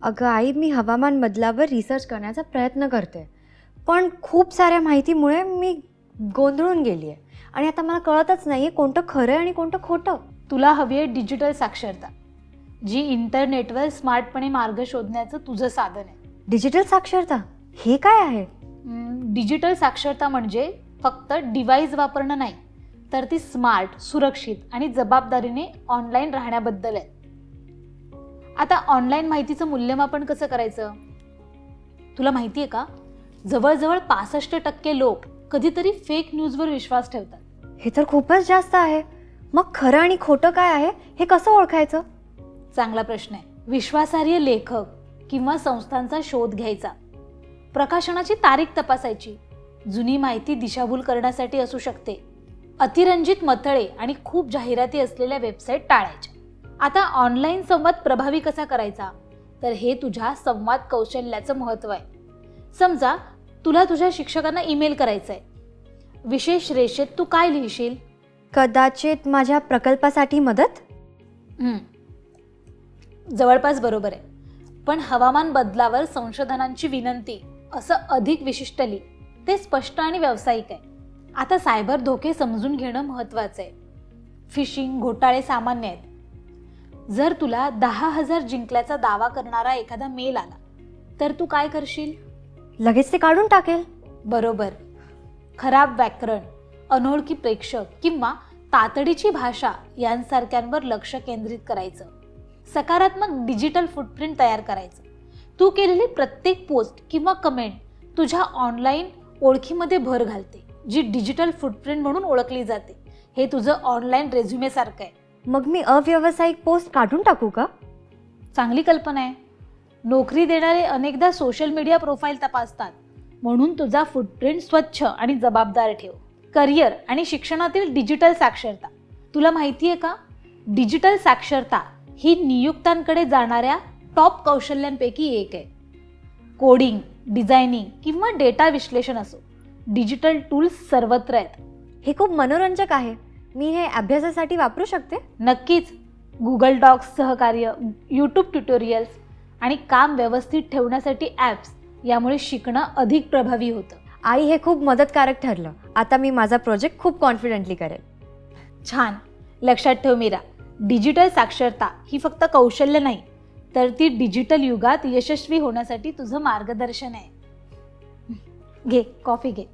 अगं आई, मी हवामान बदलावर रिसर्च करण्याचा प्रयत्न करते, पण खूप साऱ्या माहितीमुळे मी गोंधळून गेली आहे आणि आता मला कळतच नाही आहे कोणतं खरं आहे आणि कोणतं खोटं. तुला हवी आहे डिजिटल साक्षरता, जी इंटरनेटवर स्मार्टपणे मार्ग शोधण्याचं तुझं साधन आहे. डिजिटल साक्षरता हे काय आहे? डिजिटल साक्षरता म्हणजे फक्त डिव्हाइस वापरणं नाही, तर ती स्मार्ट, सुरक्षित आणि जबाबदारीने ऑनलाईन राहण्याबद्दल आहे. आता ऑनलाईन माहितीचं मूल्यमापन कसं करायचं तुला माहिती आहे का? जवळजवळ 65% लोक कधीतरी फेक न्यूजवर विश्वास ठेवतात. हे तर खूपच जास्त आहे. मग खरं आणि खोटं काय आहे हे कसं ओळखायचं? चांगला प्रश्न आहे. विश्वासार्ह लेखक किंवा संस्थांचा शोध घ्यायचा, प्रकाशनाची तारीख तपासायची, जुनी माहिती दिशाभूल करण्यासाठी असू शकते, अतिरंजित मथळे आणि खूप जाहिराती असलेल्या वेबसाईट टाळायच्या. आता ऑनलाईन संवाद प्रभावी कसा करायचा, तर हे तुझ्या संवाद कौशल्याचं महत्त्व आहे. समजा तुला तुझ्या शिक्षकांना ईमेल करायचा आहे, विशेष रेषेत तू काय लिहिशील? कदाचित माझ्या प्रकल्पासाठी मदत. जवळपास बरोबर आहे, पण हवामान बदलावर संशोधनांची विनंती असं अधिक विशिष्ट लिही. ते स्पष्ट आणि व्यावसायिक आहे. आता सायबर धोके समजून घेणं महत्त्वाचं आहे. फिशिंग घोटाळे सामान्य आहेत. जर तुला 10,000 जिंकल्याचा दावा करणारा एखादा मेल आला तर तू काय करशील? लगेच ते काढून टाकेल. बरोबर. खराब व्याकरण, अनोळखी प्रेक्षक किंवा तातडीची भाषा यांसारख्यांवर लक्ष केंद्रित करायचं. सकारात्मक डिजिटल फुटप्रिंट तयार करायचं. तू केलेली प्रत्येक पोस्ट किंवा कमेंट तुझ्या ऑनलाईन ओळखीमध्ये भर घालते, जी डिजिटल फुटप्रिंट म्हणून ओळखली जाते. हे तुझं ऑनलाईन रेझ्युमे सारखं आहे. मग मी अव्यावसायिक पोस्ट काढून टाकू का? चांगली कल्पना आहे. नोकरी देणारे अनेकदा सोशल मीडिया प्रोफाईल तपासतात, म्हणून तुझा फुटप्रिंट स्वच्छ आणि जबाबदार ठेव. करिअर आणि शिक्षणातील डिजिटल साक्षरता. तुला माहिती आहे का, डिजिटल साक्षरता ही नियुक्तांकडे जाणाऱ्या टॉप कौशल्यांपैकी एक आहे. कोडिंग, डिझायनिंग किंवा डेटा विश्लेषण असो, डिजिटल टूल्स सर्वत्र आहेत. हे खूप मनोरंजक आहे. मी हे अभ्यासासाठी वापरू शकते? नक्कीच. गुगल डॉक्स सहकार्य, यूट्यूब ट्युटोरियल्स आणि काम व्यवस्थित ठेवण्यासाठी ॲप्स, यामुळे शिकणं अधिक प्रभावी होतं. आई, हे खूप मदतकारक ठरलं. आता मी माझा प्रोजेक्ट खूप कॉन्फिडेंटली करेल. छान. लक्षात ठेव मीरा, डिजिटल साक्षरता ही फक्त कौशल्य नाही, तर ती डिजिटल युगात यशस्वी होण्यासाठी तुझं मार्गदर्शन आहे. घे, कॉफी घे.